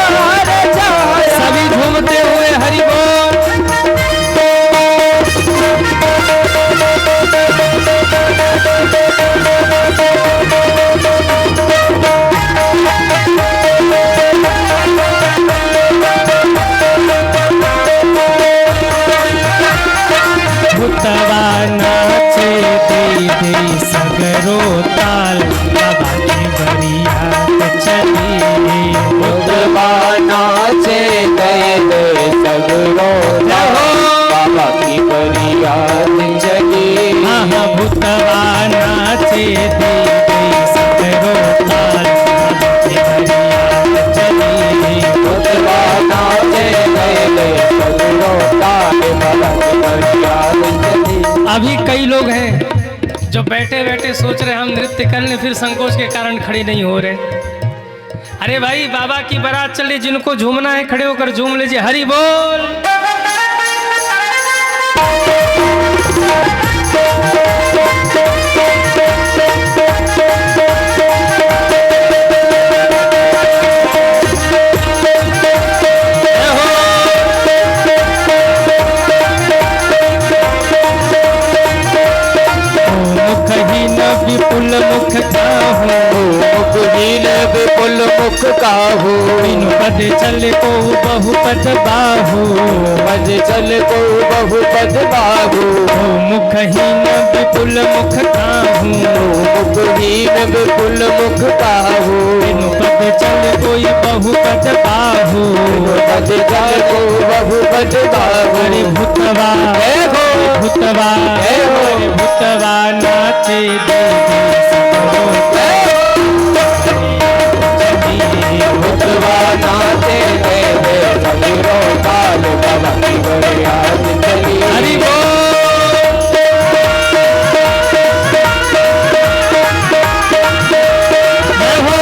रचाया। सभी झूमते हुए हरि बोल। भूतवा नाचे दे दे सगरो ताल, बाबा की बरियात चली। भूतवा नाचे दे दे सगरो ताल, बाबा की बरियात चली। हाँ हाँ भूतवा नाचे दे दे सगरो ताल, बाबा की बरियात चली। भूतवा नाचे दे दे सगरो ताल, बाबा की बरियात चली। अभी कई लोग हैं जो बैठे बैठे सोच रहे हम नृत्य कर लें, फिर संकोच के कारण खड़े नहीं हो रहे। अरे भाई बाबा की बारात चली, जिनको झूमना है खड़े होकर झूम लीजिए। हरि बोल। मुखहीन विपुल मुख काहू, मुखहीन विपुल मुख काहू। बिनु पद चल को बहुपद बाहू, पद चल को बहुपद बाहू। मुखहीन विपुल मुख काहू, मुखहीन विपुल मुख काहू। बिनु पद चल कोई बहुपद बाहू। पद चल को बहुपद बाहू। अरे भूतवा जय हो भूतवा जय हो। अरे भूतवा नाचे दे दे सगरो भूतवा नाचे दे दे सगरो ताल, बाबा की बरियात चली। हरि बोल। जय हो।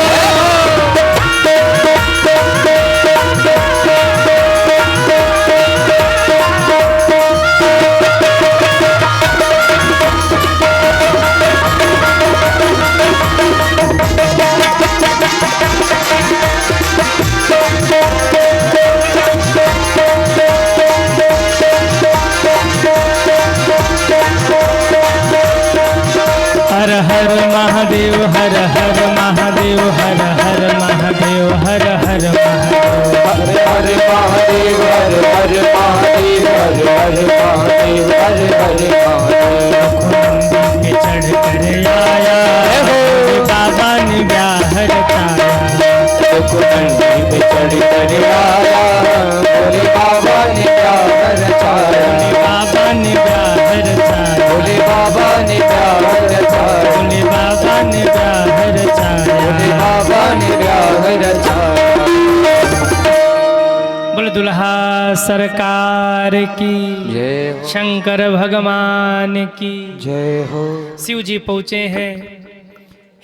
हर हर महादेव हर हर महादेव हर हर महादेव हर हर महादेव। हर हर महादेव हर हर महादेव हर हर महादेव हर हर महादेव। नंदी के चढ़ कर आया, भोले बाबा ने ब्याह रचाया। नंदी पे चढ़ कर आया, भोले बाबा ने ब्याह रचाया। बाबा ने ब्याह रचाया, भोले बाबा ने ब्याह रचाया। भोले बाबा ने ब्याह भोले रचाया। बाबा ने ब्याह रचाया। बोल दुल्हा सरकार की, जय हो शंकर भगवान की। जय हो। शिव जी पहुँचे हैं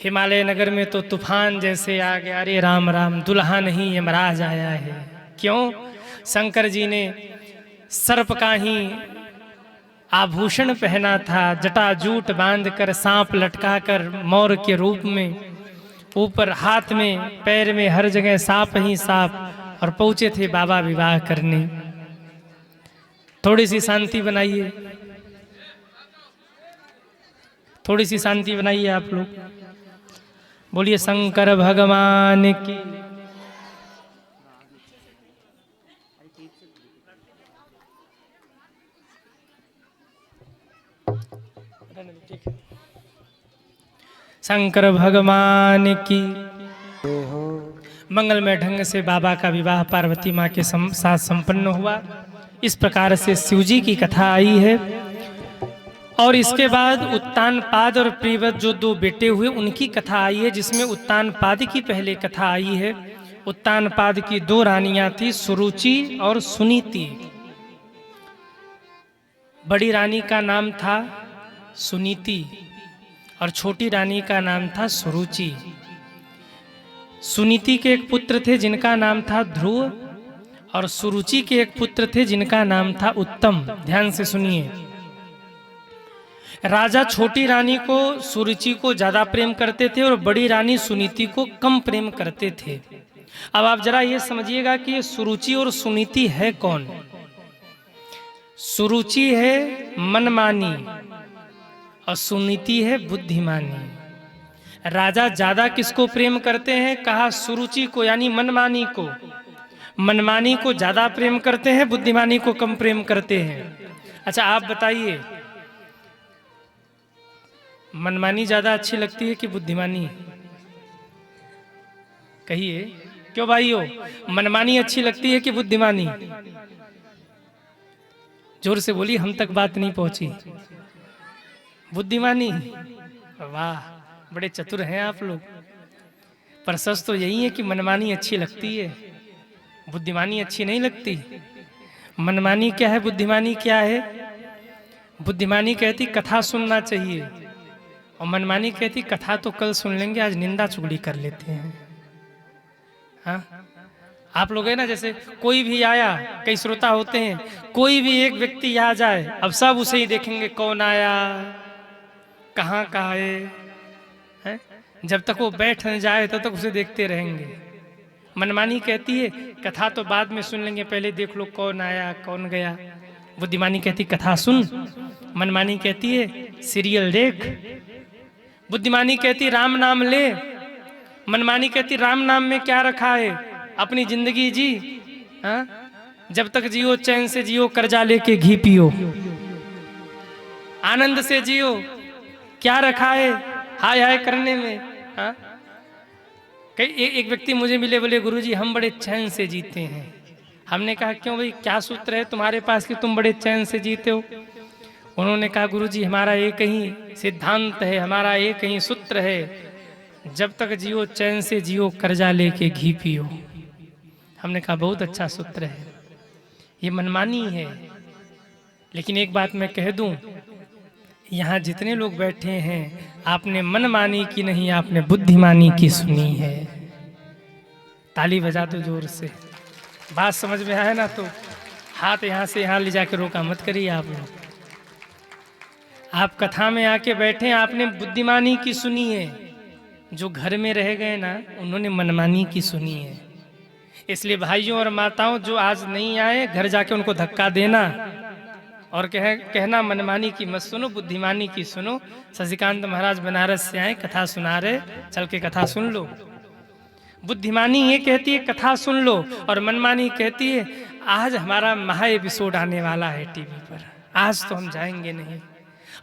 हिमालय नगर में तो तूफान जैसे आ गया। अरे राम राम, दुल्हा नहीं यमराज आया है। क्यों? शंकर जी ने सर्प का ही आभूषण पहना था, जटाजूट बांधकर सांप लटकाकर मोर के रूप में, ऊपर हाथ में पैर में हर जगह सांप ही सांप, और पहुंचे थे बाबा विवाह करने। थोड़ी सी शांति बनाइए, थोड़ी सी शांति बनाइए आप लोग। बोलिए शंकर भगवान की। शंकर भगवान की। मंगलमय ढंग से बाबा का विवाह पार्वती माँ के साथ संपन्न हुआ। इस प्रकार से शिवजी की कथा आई है। और इसके बाद उत्तानपाद और प्रियव्रत जो दो बेटे हुए उनकी कथा आई है, जिसमें उत्तानपाद की पहले कथा आई है। उत्तानपाद की दो रानियां थी, सुरुचि और सुनीति। बड़ी रानी का नाम था सुनीति और छोटी रानी का नाम था सुरुचि। सुनीति के एक पुत्र थे जिनका नाम था ध्रुव, और सुरुचि के एक पुत्र थे जिनका नाम था उत्तम। ध्यान से सुनिए। राजा छोटी रानी को, सुरुचि को ज्यादा प्रेम करते थे और बड़ी रानी सुनीति को कम प्रेम करते थे। अब आप जरा ये समझिएगा कि ये सुरुचि और सुनीति है कौन। सुरुचि है मनमानी और सुनीति है बुद्धिमानी। राजा ज्यादा किसको प्रेम करते हैं? कहा सुरुचि को, यानी मनमानी को। मनमानी को ज्यादा प्रेम करते हैं, बुद्धिमानी को कम प्रेम करते हैं। अच्छा आप बताइए, मनमानी ज्यादा अच्छी लगती है कि बुद्धिमानी? कहिए क्यों भाइयों, मनमानी अच्छी लगती है कि बुद्धिमानी? जोर से बोली, हम तक बात नहीं पहुंची। बुद्धिमानी। वाह, बड़े चतुर हैं आप लोग। पर सच तो यही है कि मनमानी अच्छी लगती है, बुद्धिमानी अच्छी नहीं लगती। मनमानी क्या है, बुद्धिमानी क्या है? बुद्धिमानी कहती कथा सुनना चाहिए, और मनमानी कहती कथा तो कल सुन लेंगे, आज निंदा चुगली कर लेते हैं। हाँ, आप लोग है ना, जैसे कोई भी आया, कई श्रोता होते हैं, कोई भी एक व्यक्ति आ जाए, अब सब उसे ही देखेंगे, कौन आया, कहाँ का है? जब तक वो बैठ न जाए तब तक उसे देखते रहेंगे। मनमानी कहती है कथा तो बाद में सुन लेंगे, पहले देख लो कौन आया कौन गया। बुद्धिमानी कहती कथा सुन, मनमानी कहती है सीरियल देख। बुद्धिमानी कहती राम नाम ले, मनमानी कहती राम नाम में क्या रखा है, अपनी जिंदगी जी। हाँ, जब तक जियो चैन से जियो, कर्जा लेके घी पियो, आनंद से जियो, क्या रखा है हाय हाय करने में। हाँ, एक व्यक्ति मुझे मिले, बोले गुरुजी हम बड़े चैन से जीते हैं। हमने कहा क्यों भाई, क्या सूत्र है तुम्हारे पास कि तुम बड़े चैन से जीते हो? उन्होंने कहा गुरुजी हमारा एक ही सिद्धांत है, हमारा एक ही सूत्र है, जब तक जियो चैन से जियो, कर्जा लेके घी पियो। हमने कहा बहुत अच्छा सूत्र है, ये मनमानी है। लेकिन एक बात मैं कह दूं, यहाँ जितने लोग बैठे हैं, आपने मनमानी की नहीं, आपने बुद्धिमानी की सुनी है। ताली बजा दो जोर से। बात समझ में आए ना तो हाथ यहाँ से यहाँ ले जाकर रोका मत करिए। आप लोग, आप कथा में आके बैठे, आपने बुद्धिमानी की सुनी है। जो घर में रह गए ना, उन्होंने मनमानी की सुनी है। इसलिए भाइयों और माताओं, जो आज नहीं आए, घर जाके उनको धक्का देना और कहना मनमानी की मत सुनो, बुद्धिमानी की सुनो। शशिकांत महाराज बनारस से आए, कथा सुना रहे, चल के कथा सुन लो। बुद्धिमानी ये कहती है कथा सुन लो, और मनमानी कहती है आज हमारा महा एपिसोड आने वाला है टीवी पर, आज तो हम जाएंगे नहीं।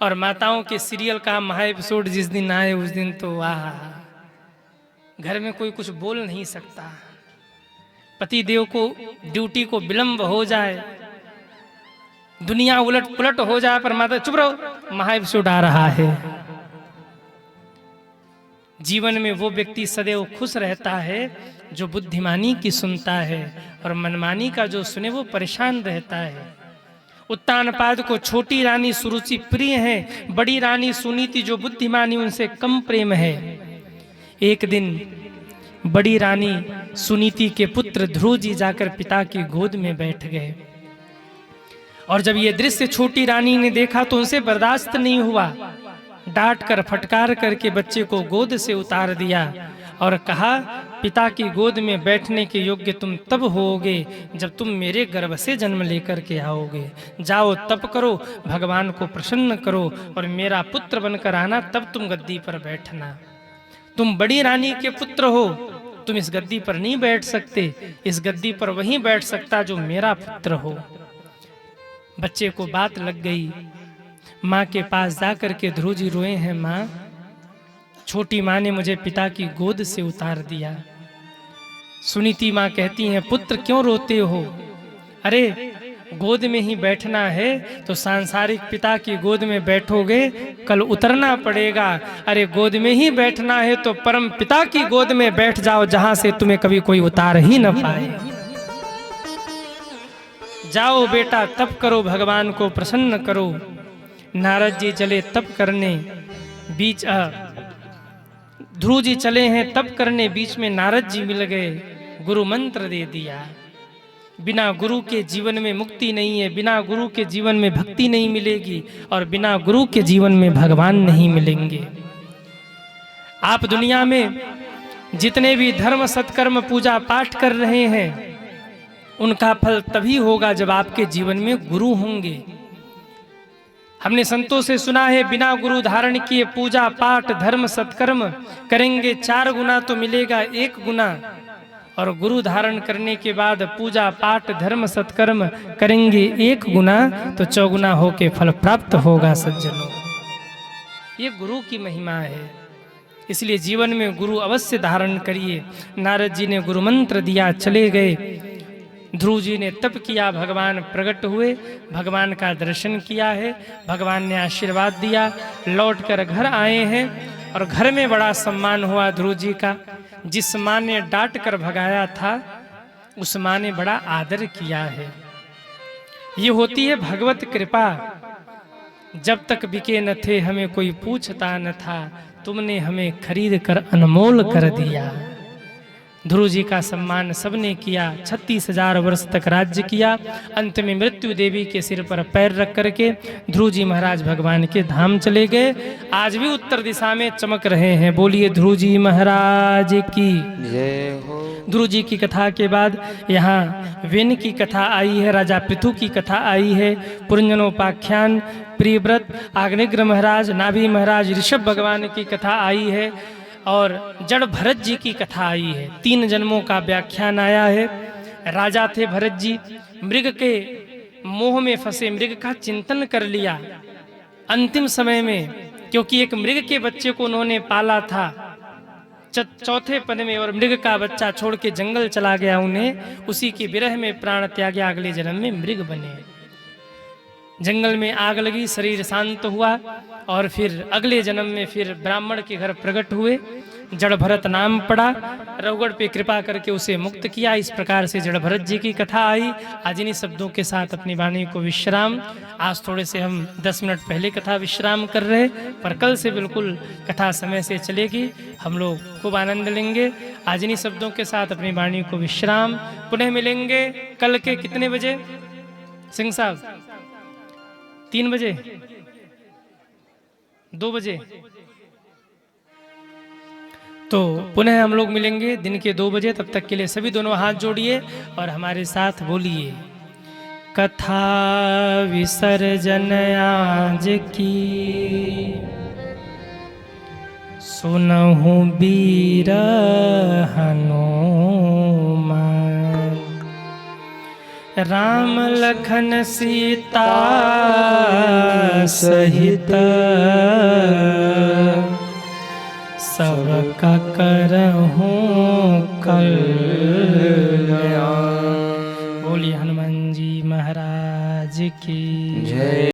और माताओं के सीरियल का महा एपिसोड जिस दिन आए उस दिन तो वाह, घर में कोई कुछ बोल नहीं सकता। पति देव को ड्यूटी को विलंब हो जाए, दुनिया उलट पुलट हो जाए, पर माता चुप रहो, महा एपिसोड आ रहा है। जीवन में वो व्यक्ति सदैव खुश रहता है जो बुद्धिमानी की सुनता है, और मनमानी का जो सुने वो परेशान रहता है। उत्तानपाद को छोटी रानी सुरुचि प्रिय है, बड़ी रानी सुनीति जो बुद्धिमानी उनसे कम प्रेम है। एक दिन बड़ी रानी सुनीति के पुत्र ध्रुव जी जाकर पिता की गोद में बैठ गए, और जब ये दृश्य छोटी रानी ने देखा तो उनसे बर्दाश्त नहीं हुआ। डांट कर फटकार करके बच्चे को गोद से उतार दिया और कहा पिता की गोद में बैठने के योग्य तुम तब होगे जब तुम मेरे गर्भ से जन्म लेकर के आओगे। जाओ तप करो, भगवान को प्रसन्न करो और मेरा पुत्र बनकर आना, तब तुम गद्दी पर बैठना। तुम बड़ी रानी के पुत्र हो, तुम इस गद्दी पर नहीं बैठ सकते, इस गद्दी पर वही बैठ सकता जो मेरा पुत्र हो। बच्चे को बात लग गई। माँ के पास जाकर के ध्रुव जी रोए हैं, माँ छोटी माँ ने मुझे पिता की गोद से उतार दिया। सुनीति माँ कहती हैं, पुत्र क्यों रोते हो? अरे गोद में ही बैठना है तो सांसारिक पिता की गोद में बैठोगे, कल उतरना पड़ेगा। अरे गोद में ही बैठना है तो परम पिता की गोद में बैठ जाओ, जहां से तुम्हें कभी कोई उतार ही न पाए। जाओ बेटा तप करो, भगवान को प्रसन्न करो। नारद जी चले तप करने, बीच ध्रुव जी चले हैं तप करने, बीच में नारद जी मिल गए, गुरु मंत्र दे दिया। बिना गुरु के जीवन में मुक्ति नहीं है, बिना गुरु के जीवन में भक्ति नहीं मिलेगी और बिना गुरु के जीवन में भगवान नहीं मिलेंगे। आप दुनिया में जितने भी धर्म सत्कर्म पूजा पाठ कर रहे हैं, उनका फल तभी होगा जब आपके जीवन में गुरु होंगे। हमने संतों से सुना है, बिना गुरु धारण किए पूजा पाठ धर्म सत्कर्म करेंगे 4 गुना तो मिलेगा 1 गुना, और गुरु धारण करने के बाद पूजा पाठ धर्म सत्कर्म करेंगे 1 गुना तो 4 गुना होके फल प्राप्त होगा। सज्जनों, ये गुरु की महिमा है, इसलिए जीवन में गुरु अवश्य धारण करिए। नारद जी ने गुरु मंत्र दिया, चले गए। ध्रुव जी ने तप किया, भगवान प्रकट हुए, भगवान का दर्शन किया है, भगवान ने आशीर्वाद दिया, लौट कर घर आए हैं और घर में बड़ा सम्मान हुआ ध्रुव जी का। जिस माँ ने डांट कर भगाया था, उस माँ ने बड़ा आदर किया है। ये होती है भगवत कृपा। जब तक बिके न थे हमें कोई पूछता न था, तुमने हमें खरीद कर अनमोल कर दिया। ध्रुव जी का सम्मान सबने किया, 36,000 वर्ष तक राज्य किया। अंत में मृत्यु देवी के सिर पर पैर रख करके ध्रुव जी महाराज भगवान के धाम चले गए। आज भी उत्तर दिशा में चमक रहे हैं। बोलिए ध्रुव जी महाराज की जय हो। ध्रुव जी की कथा के बाद यहाँ वेन की कथा आई है, राजा पृथु की कथा आई है, पुरंजनोपाख्यान, प्रियव्रत, आग्नेयग्र महाराज, नाभि महाराज, ऋषभ भगवान की कथा आई है और जड़ भरत जी की कथा आई है। 3 जन्मों का व्याख्यान आया है। राजा थे भरत जी, मृग के मोह में फंसे, मृग का चिंतन कर लिया। अंतिम समय में, क्योंकि एक मृग के बच्चे को उन्होंने पाला था 4थे पद में, और मृग का बच्चा छोड़ के जंगल चला गया, उन्हें उसी के विरह में प्राण त्यागे, अगले जन्म में मृग बने। जंगल में आग लगी, शरीर शांत हुआ और फिर अगले जन्म में फिर ब्राह्मण के घर प्रकट हुए। जड़ भरत नाम पड़ा, रघुगढ़ पे कृपा करके उसे मुक्त किया। इस प्रकार से जड़ भरत जी की कथा आई। आज इन्हीं शब्दों के साथ अपनी वाणी को विश्राम। आज थोड़े से हम 10 मिनट पहले कथा विश्राम कर रहे, पर कल से बिल्कुल कथा समय से चलेगी, हम लोग खूब आनंद लेंगे। आज इन्हीं शब्दों के साथ अपनी वाणी को विश्राम। पुनः मिलेंगे कल के कितने बजे सिंह साहब? 3 बजे, 2 बजे? तो पुनः हम लोग मिलेंगे दिन के 2 बजे। तब तक के लिए सभी दोनों हाथ जोड़िए और हमारे साथ बोलिए, कथा विसर्जन आज की सुनहु बीर हनुमान, राम लखन सीता सहित सबका करहूं कल्याण। बोलिए हनुमान जी महाराज की जय।